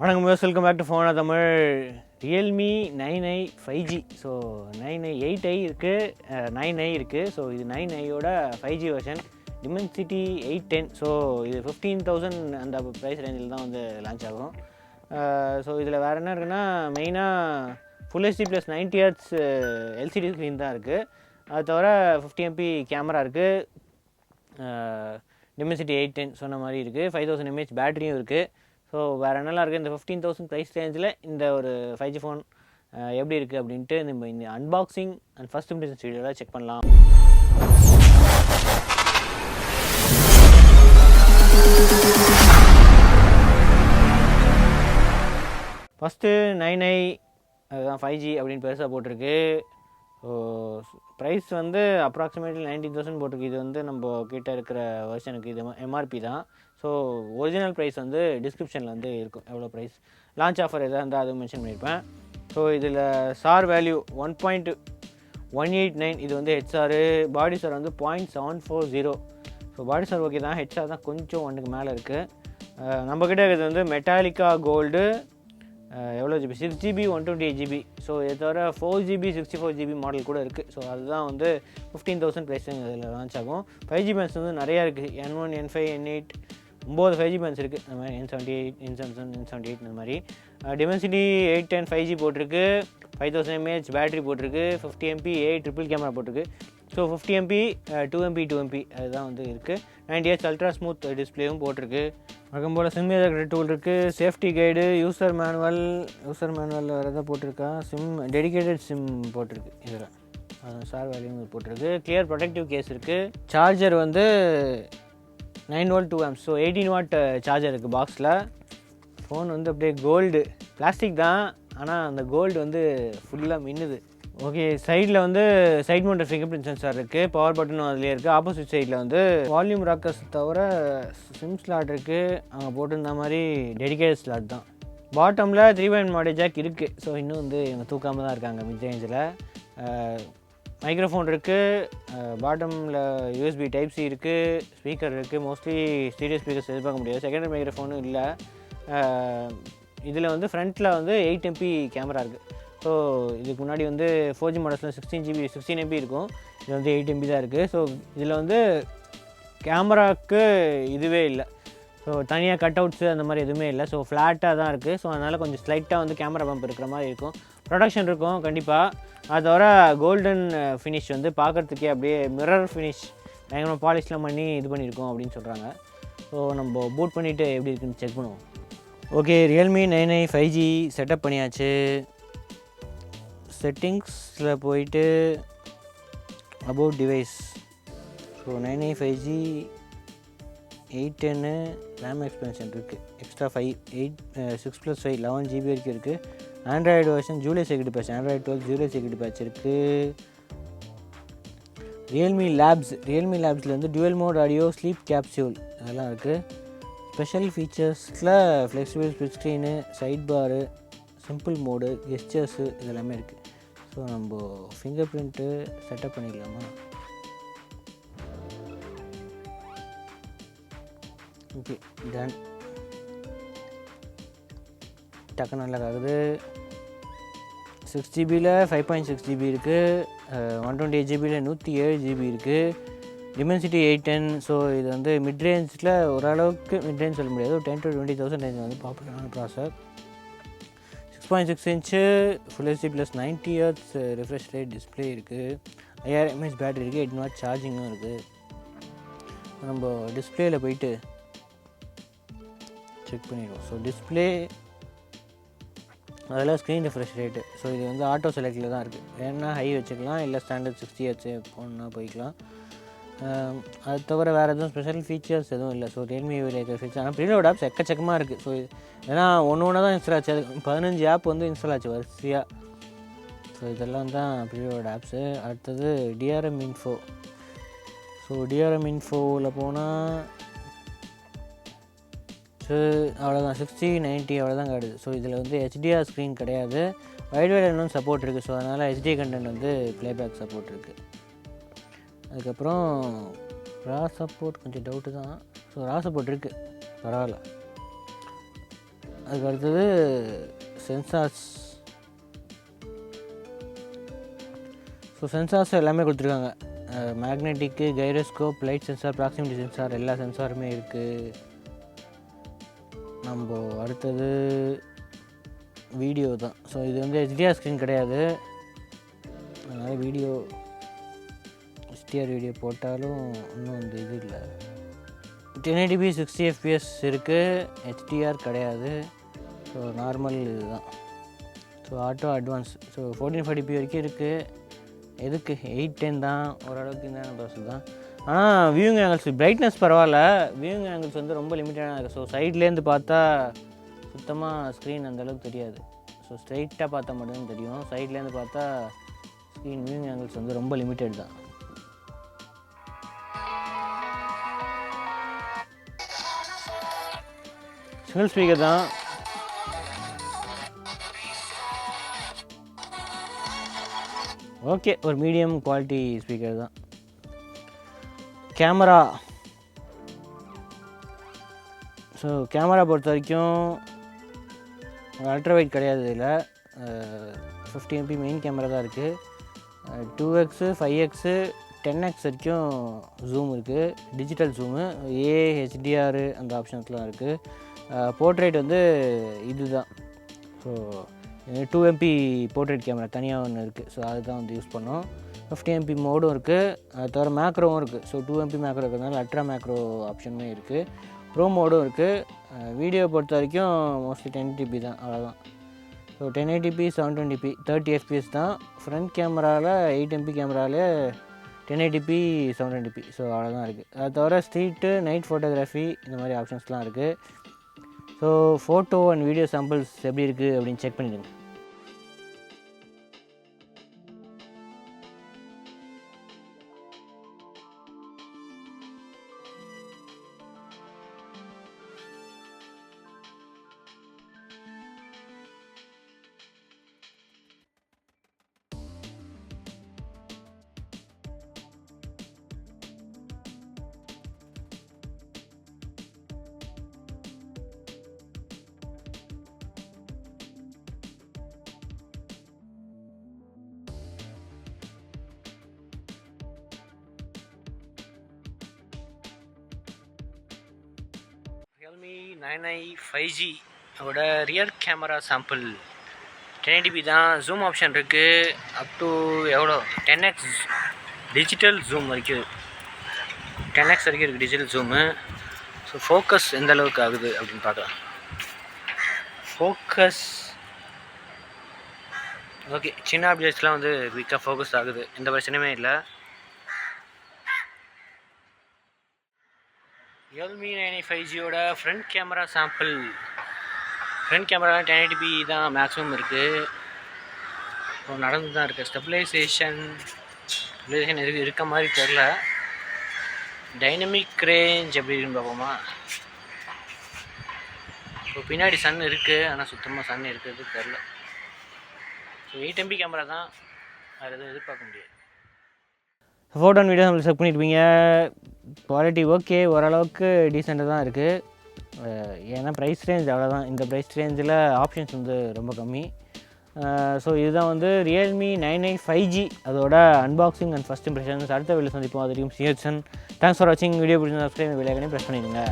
வணக்கம் welcome back to Phona Tamil. Realme 9i 5G. So 9i 8i இருக்குது, 9i இருக்குது. So இது 9iயோட 5G வெர்ஷன் Dimensity 810. ஸோ இது 15,000 அந்த ப்ரைஸ் ரேஞ்சில் தான் வந்து லான்ச் ஆகும். ஸோ இதில் வேறு என்ன இருக்குன்னா, மெயினாக full HD plus 90Hz LCD screen தான் இருக்குது. அது தவிர 50MP கேமரா இருக்குது, Dimensity 810 சொன்ன மாதிரி இருக்குது, 5000 mAh பேட்டரியும் இருக்குது. ஸோ வேறு என்னெல்லாம் இருக்குது இந்த 15,000 ப்ரைஸ் ரேஞ்சில் இந்த ஒரு 5G ஃபோன் எப்படி இருக்குது அப்படின்ட்டு நம்ம இந்த அன்பாக்சிங் அண்ட் ஃபஸ்ட் இம்ப்ரெஷன்ஸ் வீடியோவில் செக் பண்ணலாம். ஃபஸ்ட்டு 9i அதுதான் 5G அப்படின்னு பெருசாக போட்டிருக்கு. ஸோ ப்ரைஸ் வந்து அப்ராக்சிமேட்லி 19,000 போட்டிருக்கு. இது வந்து நம்ம கிட்ட இருக்கிற வெர்ஷனுக்கு இது எம்ஆர்பி தான். ஸோ ஒரிஜினல் ப்ரைஸ் வந்து டிஸ்கிரிப்ஷனில் வந்து இருக்கும், எவ்வளோ ப்ரைஸ். லான்ச் ஆஃபர் எதாக இருந்தால் அதுவும் மென்ஷன் பண்ணியிருப்பேன். ஸோ இதில் சார் வேல்யூ 1.189. இது வந்து ஹெச்ஆர், பாடி சார் வந்து 0.740. ஸோ பாடி சார் ஓகே தான், ஹெச்ஆர் தான் கொஞ்சம் 1க்கு மேலே இருக்குது. நம்மக்கிட்ட இது வந்து மெட்டாலிக்கா கோல்டு. எவ்வளோ ஜிபி? 6GB 128GB. ஸோ இதை தவிர 4GB 64GB மாடல் கூட இருக்குது. ஸோ அதுதான் வந்து 15,000 ப்ரைஸ் இதில் லான்ச் ஆகும். 5G பேண்ட்ஸ் வந்து நிறையா இருக்குது, N1 N5 N8 9 5G pants இருக்குது. அந்த மாதிரி N78 N77 N78 இந்த மாதிரி. Dimensity 810 5G போட்டிருக்கு, 5000 mAh பேட்டரி போட்டிருக்கு, 50MP 8 ட்ரிபிள் கேமரா போட்டிருக்கு. ஸோ 50MP 2MP அதுதான் வந்து இருக்குது. 90Hz அல்ட்ரா ஸ்மூத் டிஸ்பிளேவும் போட்டிருக்கு. வழக்கம் போல் சிம் ஏதாவது டூல் இருக்குது, சேஃப்டி கைடு, யூசர் மேனுவல் வேறு எதாவது போட்டிருக்கா, டெடிக்கேட்டட் சிம் போட்டிருக்கு. இதில் சார் வேல்யூ போட்டிருக்கு. கிளியர் ப்ரொடெக்டிவ் கேஸ் இருக்குது. சார்ஜர் வந்து 9V 2A. So 18W charger இருக்குது பாக்ஸில். ஃபோன் வந்து அப்படியே கோல்டு பிளாஸ்டிக் தான், ஆனால் அந்த கோல்டு வந்து ஃபுல்லாக மின்னுது. ஓகே, சைடில் வந்து side mounted fingerprint sensor இருக்குது, பவர் பட்டனும் அதுலேயே இருக்குது. ஆப்போசிட் சைடில் வந்து வால்யூம் ராக்கர்ஸ் தவிர சிம் ஸ்லாட் இருக்குது. அங்கே போட்டிருந்த மாதிரி டெடிக்கேட்டட் ஸ்லாட் தான். பாட்டமில் 3.1 மாடல் ஜாக் இருக்குது. ஸோ இன்னும் வந்து இவங்க தூக்காமல் தான் இருக்காங்க மிட் ரேஞ்சில். மைக்ரோஃபோன் இருக்குது, பாட்டமில் USB டைப் சி இருக்குது, ஸ்பீக்கர் இருக்குது. மோஸ்ட்லி ஸ்டீரியோ ஸ்பீக்கர்ஸ் எதிர்பார்க்க முடியாது. செகண்டரி மைக்ரோஃபோனும் இல்லை. இதில் வந்து ஃப்ரண்ட்டில் வந்து 8MP கேமரா இருக்குது. ஸோ இதுக்கு முன்னாடி வந்து 4G மாடல்ஸில் 16MP இருக்கும், இது வந்து 8MP தான் இருக்குது. ஸோ இதில் வந்து கேமராவுக்கு இதுவே இல்லை. ஸோ தனியாக கட் அவுட்ஸு அந்த மாதிரி எதுவுமே இல்லை. ஸோ ஃப்ளாட்டாக தான் இருக்குது. ஸோ அதனால் கொஞ்சம் ஸ்லைட்டாக வந்து கேமரா பம்ப் இருக்கிற மாதிரி இருக்கும். ப்ரொடக்ஷன் இருக்கும் கண்டிப்பாக. அது தவிர கோல்டன் ஃபினிஷ் வந்து பார்க்குறதுக்கே அப்படியே மிரர் ஃபினிஷ் பயங்கரமாக பாலிஷ்லாம் பண்ணி இது பண்ணியிருக்கோம் அப்படின்னு சொல்கிறாங்க. ஸோ நம்ம பூட் பண்ணிவிட்டு எப்படி இருக்குன்னு செக் பண்ணுவோம். Okay, Realme 9i 5G setup பண்ணியாச்சு. செட்டிங்ஸில் போயிட்டு about device. So 9i 5G 810 RAM expansion இருக்குது, எக்ஸ்ட்ரா 6+5 11GB வரைக்கும் இருக்குது. Android version July security patch, Android 12 July security patch இருக்குது. ரியல்மி லேப்ஸில் வந்து dual mode audio, sleep capsule அதெல்லாம் இருக்குது. ஸ்பெஷல் ஃபீச்சர்ஸில் flexible split screen, side bar, simple mode, gestures இதெல்லாமே இருக்குது. ஸோ நம்ம ஃபிங்கர் பிரிண்ட்டு செட்டப் பண்ணிடலாமா? Okay, done. டக்கு நல்லா ஆகுது. 6GBயில் 5.6GB இருக்குது, 128GBயில் 107GB இருக்குது. Dimensity 810. ஸோ இது வந்து மிட் ரேஞ்சில் ஓரளவுக்கு மிட் ரேஞ்ச் சொல்ல முடியாது, ஒரு 10 to 20,000 ரேஞ்ச் வந்து பாப்புலரான ப்ராசர். 6.6 inch full HD plus 90Hz refresh rate display இருக்குது. 5000 mAh பேட்டரி இருக்குது, 8W சார்ஜிங்கும் இருக்குது. நம்ம டிஸ்பிளேயில் போயிட்டு செக் பண்ணிடுவோம். ஸோ டிஸ்பிளே அதில் ஸ்க்ரீன் ரெஃப்ரெஷ் ரேட்டு. ஸோ இது வந்து ஆட்டோ செலக்டில் தான் இருக்குது, வேணா ஹை வச்சுக்கலாம், இல்லை ஸ்டாண்டர்ட் 60Hz போனா போய்க்கலாம். அது தவிர வேறு எதுவும் ஸ்பெஷல் ஃபீச்சர்ஸ் எதுவும் இல்லை. ஸோ ரியல்மி இருக்கிற ஃபீச்சர், ஆனால் ப்ரீலோட் ஆப்ஸ் எக்கச்சக்கமாக இருக்குது. ஸோ ஏன்னா ஒன்று தான் இன்ஸ்டால் ஆச்சு, அது 15 ஆப் வந்து இன்ஸ்டால் ஆச்சு வரிசையாக. ஸோ இதெல்லாம் தான் ப்ரீலோட் ஆப்ஸு. அடுத்தது டிஆர்எம் இன்ஃபோ. ஸோ டிஆர்எம் இன்ஃபோவில் போனால் ஸோ அவ்வளோதான், 60 90 அவ்வளோதான் காட்டுது. ஸோ இதில் வந்து HDR ஸ்க்ரீன் கிடையாது, வைட் இன்னும் சப்போர்ட் இருக்குது. ஸோ அதனால் HD கண்டென்ட் வந்து ப்ளேபேக் சப்போர்ட் இருக்குது. அதுக்கப்புறம் ரா சப்போர்ட் கொஞ்சம் டவுட்டு தான். ஸோ ரா சப்போர்ட் இருக்குது, பரவாயில்ல. அதுக்கு அடுத்தது சென்சார்ஸ். ஸோ சென்சார்ஸ் எல்லாமே கொடுத்துருக்காங்க. Magnetic, gyroscope, light sensor, proximity sensor, எல்லா சென்சாருமே இருக்குது. நம்ம அடுத்தது வீடியோ தான். ஸோ இது வந்து HDR ஸ்க்ரீன் கிடையாது, அதனால் HDR வீடியோ போட்டாலும் இன்னும் வந்து இது இல்லை. 1080p 60 fps இருக்குது, HDR கிடையாது. ஸோ நார்மல் இதுதான். So auto advance. So 1440p வரைக்கும் இருக்குது. எதுக்கு 810 தான், ஓரளவுக்கு இந்த ப்ராசஸ் தான். ஆனால் வியூவிங் ஆங்கிள்ஸ் பிரைட்னஸ் பரவாயில்ல, வியூவிங் ஆங்கிள்ஸ் வந்து ரொம்ப லிமிட்டடாக இருக்குது. ஸோ சைட்லேருந்து பார்த்தா சுத்தமாக ஸ்க்ரீன் அந்தளவுக்கு தெரியாது. ஸோ ஸ்ட்ரைட்டாக பார்த்தா மட்டும்தான் தெரியும். சைட்லேருந்து பார்த்தா ஸ்க்ரீன் வியூவிங் ஆங்கிள்ஸ் வந்து ரொம்ப லிமிட்டட் தான். சிங்கிள் ஸ்பீக்கர் தான். ஓகே, ஒரு மீடியம் குவாலிட்டி ஸ்பீக்கர் தான். கேமரா. ஸோ கேமரா பொறுத்த வரைக்கும் அல்ட்ரா வைட் கிடையாது. இதில் 50MP மெயின் கேமரா தான் இருக்குது. 2x, 5x, 10x வரைக்கும் ஜூம் இருக்குது. டிஜிட்டல் ஜூமு, HDR அந்த ஆப்ஷன்ஸ்லாம் இருக்குது. போர்ட்ரேட் வந்து இது தான். ஸோ 2MP போர்ட்ரேட் கேமரா தனியாக ஒன்று இருக்குது. ஸோ அதுதான் வந்து யூஸ் பண்ணோம். 50MP மோடும் இருக்குது, அது தவிர மேக்ரோவும் இருக்குது. ஸோ 2MP மேக்ரோ இருக்கிறதுனால அல்ட்ரா மேக்ரோ ஆப்ஷனுமே இருக்குது. ப்ரோ மோடும் இருக்குது. வீடியோ பொறுத்த வரைக்கும் மோஸ்ட்லி 1080p தான், அவ்வளோதான். ஸோ 1080p 720p 30 fps தான். ஃப்ரண்ட் கேமராவில் 8MP கேமராவில் 1080p 720p. ஸோ அவ்வளோதான் இருக்குது. அது தவிர ஸ்ட்ரீட்டு, நைட் ஃபோட்டோகிராஃபி இந்த மாதிரி ஆப்ஷன்ஸ்லாம் இருக்குது. So photo and video samples எப்படி இருக்குது அப்படின்னு செக் பண்ணிடுங்க. realme 9i 5G ஓட ரியர் கேமரா சாம்பிள் 1080p தான். ஜூம் ஆப்ஷன் இருக்குது. அப் டு எவ்வளோ 10x டிஜிட்டல் ஜூம் வரைக்கும், 10x வரைக்கும் இருக்குது டிஜிட்டல் ஜூமு. ஸோ ஃபோக்கஸ் எந்த அளவுக்கு ஆகுது அப்படின்னு பார்க்கலாம். ஃபோக்கஸ் ஓகே, சின்ன ஆப்ஜெக்ட்ஸ்லாம் வந்து குயிக்காக ஃபோக்கஸ் ஆகுது, எந்த பிரச்சனையுமே இல்லை. realme 9i 5Gயோட front camera sample. Front camera 1080p தான் மேக்ஸிமம் இருக்குது. இப்போ நடந்து தான் இருக்குது. ஸ்டெபிலைசேஷன் எதுவும் இருக்க மாதிரி தெரில. டைனமிக் ரேஞ்ச் எப்படி இருக்குன்னு பார்ப்போமா. இப்போ பின்னாடி சன் இருக்குது, ஆனால் சுத்தமாக சன் இருக்கிறது தெரில. ஸோ 8MP கேமரா தான், வேறு எதுவும் எதிர்பார்க்க முடியாது. ஃபோட்டோ அண்ட் வீடியோ நம்ம செக் பண்ணியிருப்பீங்க. குவாலிட்டி ஓகே, ஓரளவுக்கு டீசெண்டாக தான் இருக்குது. ஏன்னா ப்ரைஸ் ரேஞ்ச் அவ்வளோதான். இந்த ப்ரைஸ் ரேஞ்சில் ஆப்ஷன்ஸ் வந்து ரொம்ப கம்மி. ஸோ இதுதான் வந்து realme 9i 5G அதோட அன்பாக்சிங் அண்ட் ஃபஸ்ட் இம்ப்ரெஷன்ஸ். அடுத்த வீடியோ சந்திப்போம். அது வரைக்கும் சிஹெச்என். தேங்க்ஸ் ஃபார் வாட்சிங். வீடியோ பிடிச்சி சப்ஸ்கிரைப் பெல் ஐகானை ப்ரெஸ் பண்ணிடுங்க.